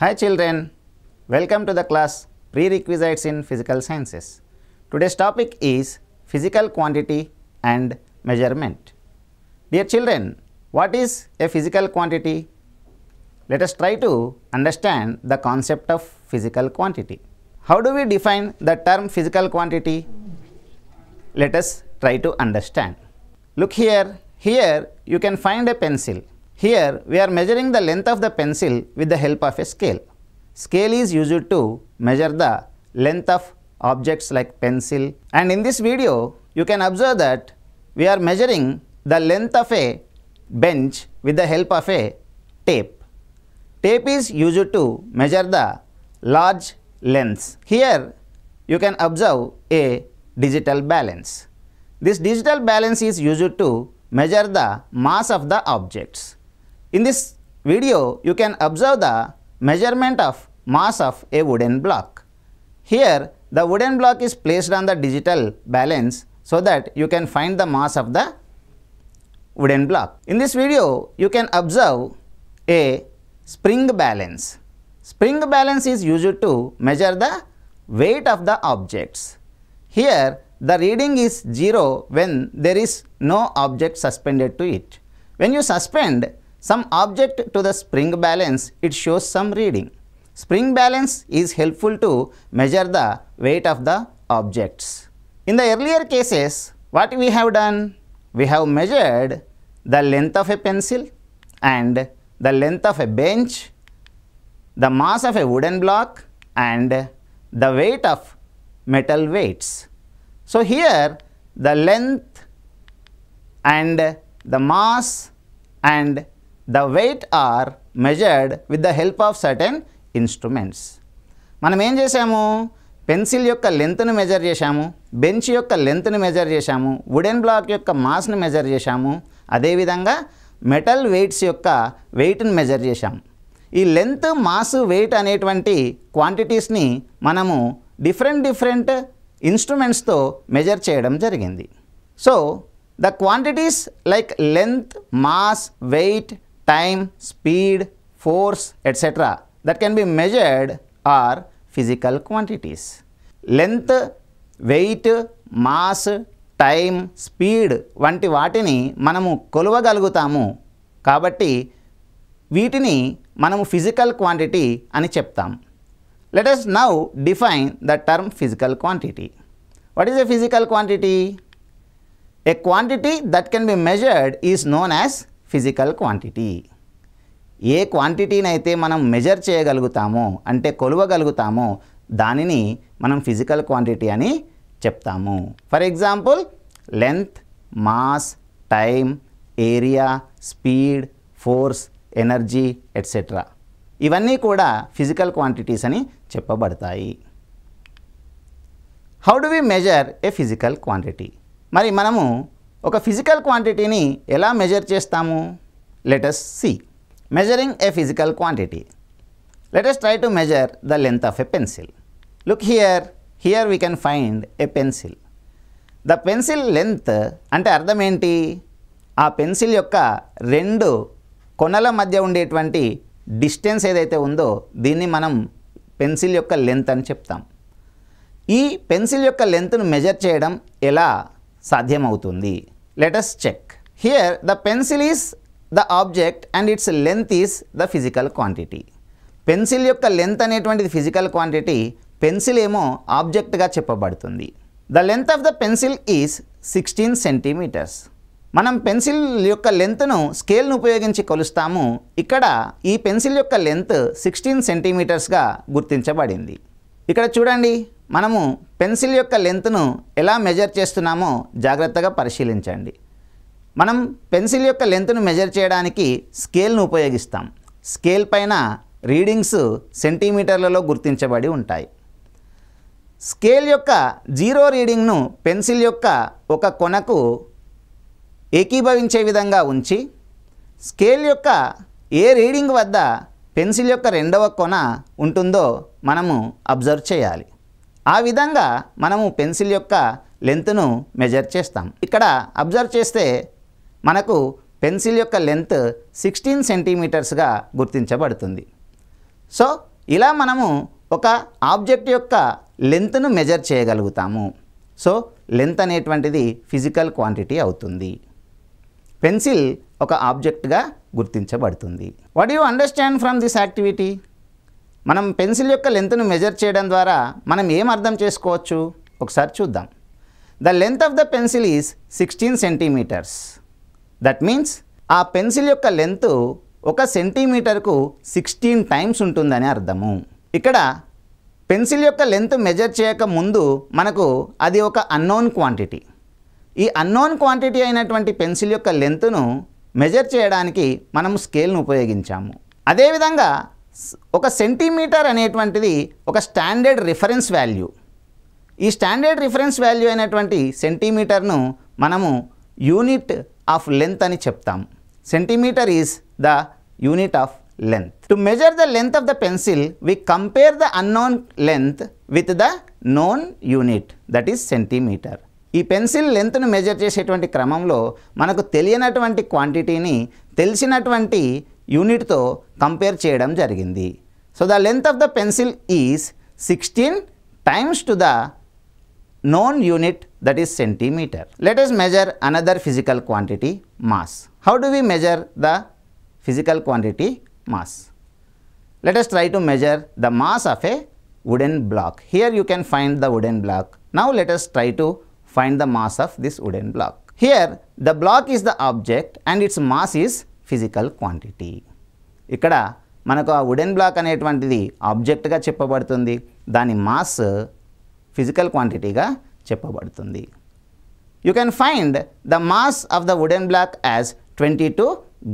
Hi children, welcome to the class Prerequisites in Physical Sciences. Today's topic is physical quantity and measurement. Dear children, what is a physical quantity? Let us try to understand the concept of physical quantity. How do we define the term physical quantity? Let us try to understand. Look here you can find a pencil. Here we are measuring the length of the pencil with the help of a scale. Scale is used to measure the length of objects like pencil, and in this video you can observe that we are measuring the length of a bench with the help of a tape. Tape is used to measure the large lengths. Here you can observe a digital balance. This digital balance is used to measure the mass of the objects. In this video, you can observe the measurement of mass of a wooden block. Here, the wooden block is placed on the digital balance so that you can find the mass of the wooden block. In this video, you can observe a spring balance. Spring balance is used to measure the weight of the objects. Here, the reading is 0 when there is no object suspended to it. When you suspend some object to the spring balance, it shows some reading. Spring balance is helpful to measure the weight of the objects. In the earlier cases, what we have done? We have measured the length of a pencil and the length of a bench, the mass of a wooden block and the weight of metal weights. So here the length and the mass and the weight are measured with the help of certain instruments. మనం ఏం చేసాము? Pencil యొక్క లెంత్ను measure చేశాము, bench యొక్క లెంత్ను measure చేశాము, wooden block యొక్క మాస్ను measure చేశాము, అదేవిధంగా మెటల్ వెయిట్స్ యొక్క వెయిట్ని మెజర్ చేశాము. ఈ లెంత్, మాస్, వెయిట్ అనేటువంటి క్వాంటిటీస్ని మనము డిఫరెంట్ ఇన్స్ట్రుమెంట్స్తో మెజర్ చేయడం జరిగింది. So the quantities like length, mass, weight, time, speed, force, etc. that can be measured are physical quantities. Length, weight, mass, time, speed వంటి వాటిని మనము కొలవగలుగుతాము. కాబట్టి వీటిని మనము physical quantity అని చెప్తాం. Let us now define the term physical quantity. What is a physical quantity? A quantity that can be measured is known as physical quantity. ఏ క్వాంటిటీని అయితే మనం మెజర్ చేయగలుగుతామో అంటే కొలవగలుగుతామో దానిని మనం ఫిజికల్ క్వాంటిటీ అని చెప్తాము. For example length, mass, time, area, speed, force, energy etcetera ఇవన్నీ కూడా ఫిజికల్ క్వాంటిటీస్ అని చెప్పబడతాయి. How do we measure a physical quantity? మరి మనము ఒక ఫిజికల్ క్వాంటిటీని ఎలా మెజర్ చేస్తాము? Let us see. Measuring a physical quantity. Let us try to measure the length of a pencil. Look here we can find a pencil. The pencil length అంటే అర్థం ఏంటి? ఆ పెన్సిల్ యొక్క రెండు కొనల మధ్య ఉండేటువంటి డిస్టెన్స్ ఏదైతే ఉందో దీన్ని మనం పెన్సిల్ యొక్క లెంత్ అని చెప్తాం. ఈ పెన్సిల్ యొక్క లెంత్ను మెజర్ చేయడం ఎలా సాధ్యమవుతుంది? Let us check. Here the pencil is the object and its length is the physical quantity. Pencil యొక్క లెంత్ అనేటువంటిది ఫిజికల్ క్వాంటిటీ, పెన్సిల్ ఏమో ఆబ్జెక్ట్గా చెప్పబడుతుంది. The length of the pencil is 16 centimeters. మనం పెన్సిల్ యొక్క లెంత్ను స్కేల్ను ఉపయోగించి కొలుస్తాము. ఇక్కడ ఈ పెన్సిల్ యొక్క లెంత్ 16 సెంటీమీటర్స్గా గుర్తించబడింది. ఇక్కడ చూడండి, మనము పెన్సిల్ యొక్క లెంత్ను ఎలా మెజర్ చేస్తున్నామో జాగ్రత్తగా పరిశీలించండి. మనం పెన్సిల్ యొక్క లెంత్ను మెజర్ చేయడానికి స్కేల్ను ఉపయోగిస్తాం. స్కేల్ పైన రీడింగ్స్ సెంటీమీటర్లలో గుర్తించబడి ఉంటాయి. స్కేల్ యొక్క 0 రీడింగ్ను పెన్సిల్ యొక్క ఒక కొనకు ఏకీభవించే విధంగా ఉంచి స్కేల్ యొక్క ఏ రీడింగ్ వద్ద పెన్సిల్ యొక్క రెండవ కొన ఉంటుందో మనము అబ్జర్వ్ చేయాలి. ఆ విధంగా మనము పెన్సిల్ యొక్క లెంత్ను మెజర్ చేస్తాం. ఇక్కడ అబ్జర్వ్ చేస్తే మనకు పెన్సిల్ యొక్క లెంత్ 16 సెంటీమీటర్స్గా గుర్తించబడుతుంది. సో ఇలా మనము ఒక ఆబ్జెక్ట్ యొక్క లెంత్ను మెజర్ చేయగలుగుతాము. సో లెంత్ అనేటువంటిది ఫిజికల్ క్వాంటిటీ అవుతుంది. పెన్సిల్ ఒక ఆబ్జెక్ట్గా గుర్తించబడుతుంది. What you understand from this activity? మనం పెన్సిల్ యొక్క లెంత్ను మెజర్ చేయడం ద్వారా మనం ఏం అర్థం చేసుకోవచ్చు ఒకసారి చూద్దాం. The length of the pencil is 16 centimetres. That means ఆ పెన్సిల్ యొక్క లెంత్ ఒక సెంటీమీటర్కు 16 టైమ్స్ ఉంటుందని అర్థము. ఇక్కడ పెన్సిల్ యొక్క లెంత్ మెజర్ చేయక ముందు మనకు అది ఒక అన్నోన్ క్వాంటిటీ. ఈ అన్నోన్ క్వాంటిటీ అయినటువంటి పెన్సిల్ యొక్క లెంత్ను మెజర్ చేయడానికి మనం స్కేల్ను ఉపయోగించాము. అదేవిధంగా ఒక సెంటీమీటర్ అనేటువంటిది ఒక స్టాండర్డ్ రిఫరెన్స్ వాల్యూ. ఈ స్టాండర్డ్ రిఫరెన్స్ వాల్యూ అయినటువంటి సెంటీమీటర్ను మనము యూనిట్ ఆఫ్ లెంత్ అని చెప్తాము. Centimetre is the unit of length. To measure the length of the pencil, we compare the unknown length with the known unit, that is centimeter. ఈ pencil లెంత్ను measure చేసేటువంటి క్రమంలో మనకు తెలియనటువంటి క్వాంటిటీని తెలిసినటువంటి యూనిట్తో కంపేర్ చేయడం జరిగింది. So the length of the pencil is 16 times to the known unit, that is centimeter. Let us measure another physical quantity, mass. How do we measure the physical quantity mass? Let us try to measure the mass of a wooden block. Here you can find the wooden block. Now let us try to find the mass of this wooden block. Here the block is the object and its mass is physical quantity. ఇక్కడ మనకు ఆ wooden black అనేటువంటిది ఆబ్జెక్ట్గా చెప్పబడుతుంది, దాని mass physical క్వాంటిటీగా చెప్పబడుతుంది. You can find the mass of the wooden block as 22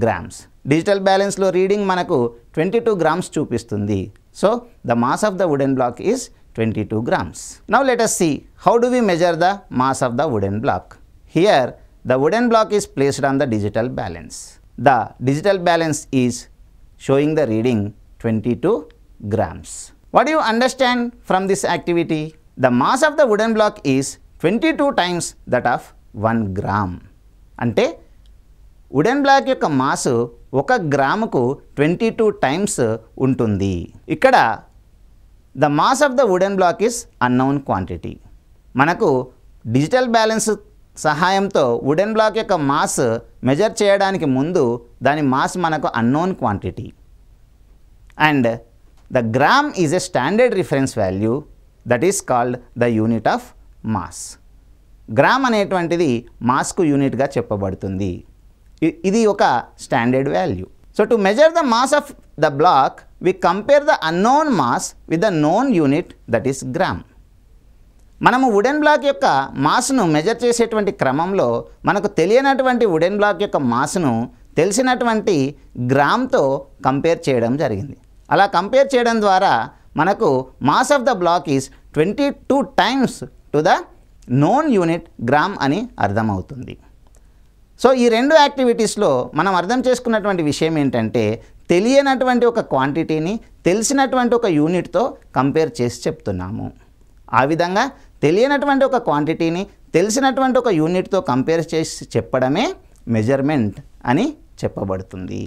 grams. Digital బ్యాలెన్స్లో reading మనకు 22 grams చూపిస్తుంది. So the mass of the wooden block is 22 grams. Now let us see how do we measure the mass of the wooden block. Here the wooden block is placed on the digital balance. The digital balance is showing the reading 22 grams. What do you understand from this activity? The mass of the wooden block is 22 times that of 1 gram. అంటే wooden block యొక్క mass 1 గ్రాముకు 22 times ఉంటుంది. ఇక్కడ the mass of the wooden block is unknown quantity. మనకు digital balance సహాయంతో wooden block యొక్క mass measure చేయడానికి ముందు దాని మాస్ మనకు unknown quantity. And the gram is a standard reference value, that is called the unit of mass. Gram అనేటువంటిది మాస్కు యూనిట్గా చెప్పబడుతుంది. ఇది ఒక standard value. So to measure the mass of the black we compare the unknown mass with the known unit, that is gram. మనము wooden block యొక్క మాస్ను measure చేసేటువంటి క్రమంలో మనకు తెలియనటువంటి వుడెన్ బ్లాక్ యొక్క మాస్ను తెలిసినటువంటి గ్రామ్తో కంపేర్ చేయడం జరిగింది. అలా కంపేర్ చేయడం ద్వారా మనకు mass of the block is 22 times to the known unit gram అని అర్థమవుతుంది. సో ఈ రెండు యాక్టివిటీస్లో మనం అర్థం చేసుకున్నటువంటి విషయం ఏంటంటే తెలియనటువంటి ఒక క్వాంటిటీని తెలిసినటువంటి ఒక యూనిట్తో కంపేర్ చేసి చెప్తున్నాము. ఆ విధంగా తెలియనటువంటి ఒక క్వాంటిటీని తెలిసినటువంటి ఒక యూనిట్తో కంపేర్ చేసి చెప్పడమే మెజర్మెంట్ అని చెప్పబడుతుంది.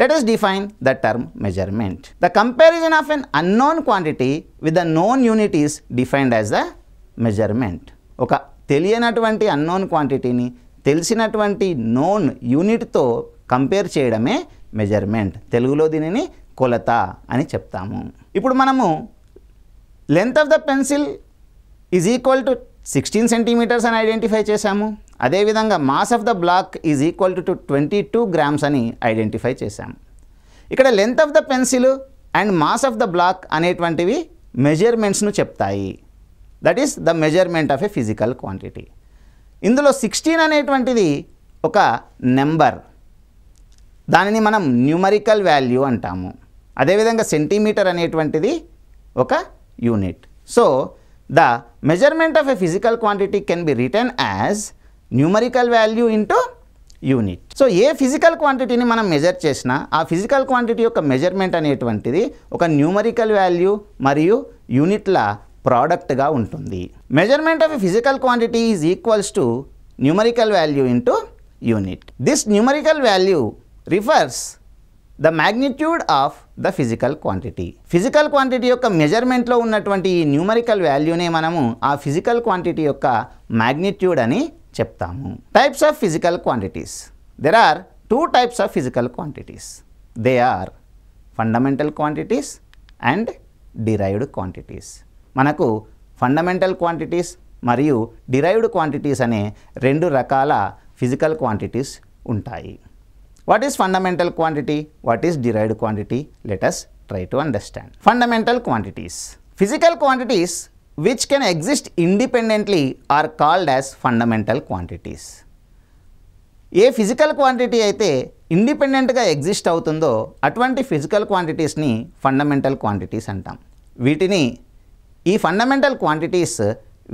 Let us define the term measurement. The comparison of an unknown quantity with the known unit is defined as the measurement. ఒక తెలియనటువంటి అన్నోన్ క్వాంటిటీని తెలిసినటువంటి నోన్ యూనిట్తో కంపేర్ చేయడమే మెజర్మెంట్. తెలుగులో దీనిని కొలత అని చెప్తాము. ఇప్పుడు మనము length of the pencil is equal to 16 centimetres అని ఐడెంటిఫై చేశాము. అదేవిధంగా mass of the block is equal to 22 grams అని ఐడెంటిఫై చేశాము. ఇక్కడ length of the pencil and mass of the block అనేటువంటివి మెజర్మెంట్స్ను చెప్తాయి. That is the measurement of a physical quantity. ఇందులో 16 అనేటువంటిది ఒక నెంబర్, దానిని మనం న్యూమరికల్ వాల్యూ అంటాము. అదేవిధంగా సెంటీమీటర్ అనేటువంటిది ఒక unit. So the measurement of a physical quantity can be written as numerical value into unit. So ఏ ఫిజికల్ క్వాంటిటీని మనం మెజర్ చేసినా ఆ ఫిజికల్ క్వాంటిటీ యొక్క మెజర్మెంట్ అనేటువంటిది ఒక న్యూమరికల్ వాల్యూ మరియు యూనిట్ల ప్రోడక్ట్గా ఉంటుంది. Measurement of a physical quantity is equals to numerical value into unit. This numerical value refers the magnitude of the physical quantity. Physical quantity యొక్క మెజర్మెంట్లో ఉన్నటువంటి ఈ న్యూమరికల్ వాల్యూనే మనము ఆ ఫిజికల్ క్వాంటిటీ యొక్క మ్యాగ్నిట్యూడ్ అని చెప్తాము. Types of physical quantities. There are two types of physical quantities. They are fundamental quantities and derived quantities. మనకు fundamental quantities మరియు డిరైవ్డ్ క్వాంటిటీస్ అనే రెండు రకాల ఫిజికల్ క్వాంటిటీస్ ఉంటాయి. What is fundamental quantity? What is derived quantity? Let us try to understand. Fundamental quantities. Physical quantities which can exist independently are called as fundamental quantities. A physical quantity అయితే ఇండిపెండెంట్గా exist అవుతుందో అటువంటి physical క్వాంటిటీస్ని fundamental quantities అంటాం. వీటిని ఈ fundamental quantities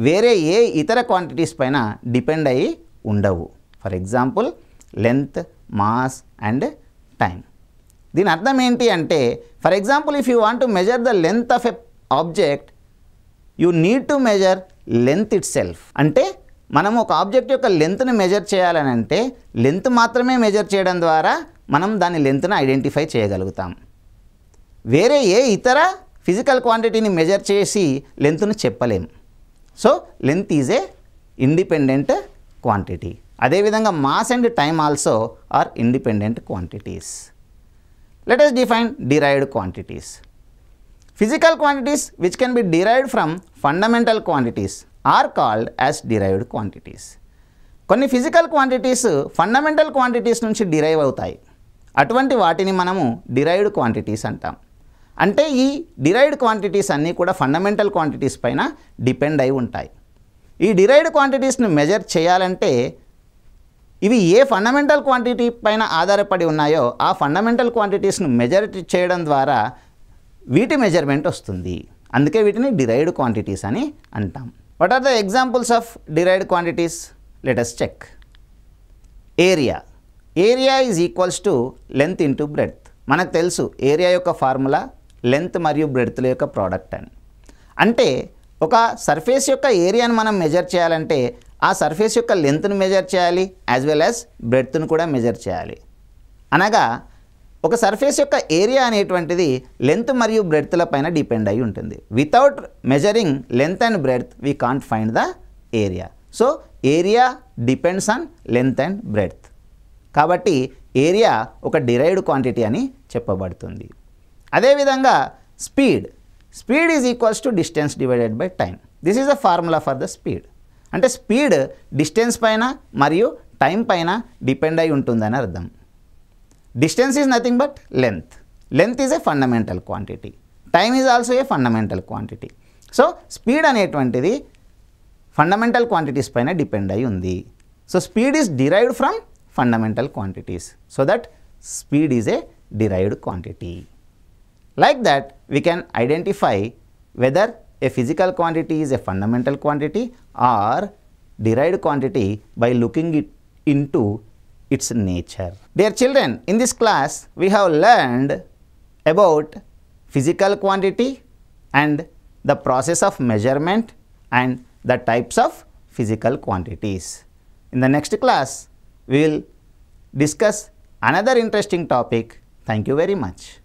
వేరే ఏ ఇతర quantities పైన డిపెండ్ అయ్యి ఉండవు. For example length, mass and time. దీని అర్థం ఏంటి అంటే, for example if you want to measure the length of a object you need to measure length it self. అంటే మనం ఒక ఆబ్జెక్ట్ యొక్క లెంత్ని మెజర్ చేయాలని అంటే లెంత్ మాత్రమే మెజర్ చేయడం ద్వారా మనం దాని లెంత్ని ఐడెంటిఫై చేయగలుగుతాం. వేరే ఏ ఇతర ఫిజికల్ క్వాంటిటీని మెజర్ చేసి లెంత్ను చెప్పలేం. So length is a independent quantity. అదేవిధంగా mass and time also are independent quantities. Let us define derived quantities. Physical quantities which can be derived from fundamental quantities are called as derived quantities. కొన్ని physical quantities fundamental quantities నుంచి derive అవుతాయి. అటువంటి వాటిని మనము derived quantities అంటాం. అంటే ఈ derived quantities అన్నీ కూడా ఫండమెంటల్ క్వాంటిటీస్ పైన డిపెండ్ అయి ఉంటాయి. ఈ డిరైవ్డ్ క్వాంటిటీస్ని మెజర్ చేయాలంటే ఇవి ఏ ఫండమెంటల్ క్వాంటిటీ పైన ఆధారపడి ఉన్నాయో ఆ ఫండమెంటల్ క్వాంటిటీస్ను మెజర్ చేయడం ద్వారా వీటి మెజర్మెంట్ వస్తుంది. అందుకే వీటిని డిరైవ్డ్ క్వాంటిటీస్ అని అంటాం. What are the examples of derived quantities? Let us check. Area. Area is equals to length into breadth. మనకు తెలుసు ఏరియా యొక్క ఫార్ములా లెంత్ మరియు బ్రెడ్త్ల యొక్క ప్రోడక్ట్ అని. అంటే ఒక సర్ఫేస్ యొక్క ఏరియాను మనం మెజర్ చేయాలంటే ఆ సర్ఫేస్ యొక్క లెంత్ను మెజర్ చేయాలి, యాజ్ వెల్ యాజ్ బ్రెడ్త్ను కూడా మెజర్ చేయాలి. అనగా ఒక సర్ఫేస్ యొక్క ఏరియా అనేటువంటిది లెంత్ మరియు బ్రెడ్త్ల పైన డిపెండ్ అయి ఉంటుంది. Without measuring length and breadth we can't find the area. So area depends on length and breadth. కాబట్టి ఏరియా ఒక డిరైవ్డ్ క్వాంటిటీ అని చెప్పబడుతుంది. అదేవిధంగా speed. Speed is equals to distance divided by time. This is the formula for the speed. అంటే speed distance పైన మరియు time పైన depend అయి ఉంటుందని అర్థం. Distance is nothing but length. Length is a fundamental quantity. Time is also a fundamental quantity. So speed అనేటువంటిది fundamental quantities పైన depend అయి ఉంది. So speed is derived from fundamental quantities. So that speed is a derived quantity. Like that, we can identify whether a physical quantity is a fundamental quantity or derived quantity by looking into its nature. Dear children, in this class, we have learned about physical quantity and the process of measurement and the types of physical quantities. In the next class, we will discuss another interesting topic. Thank you very much.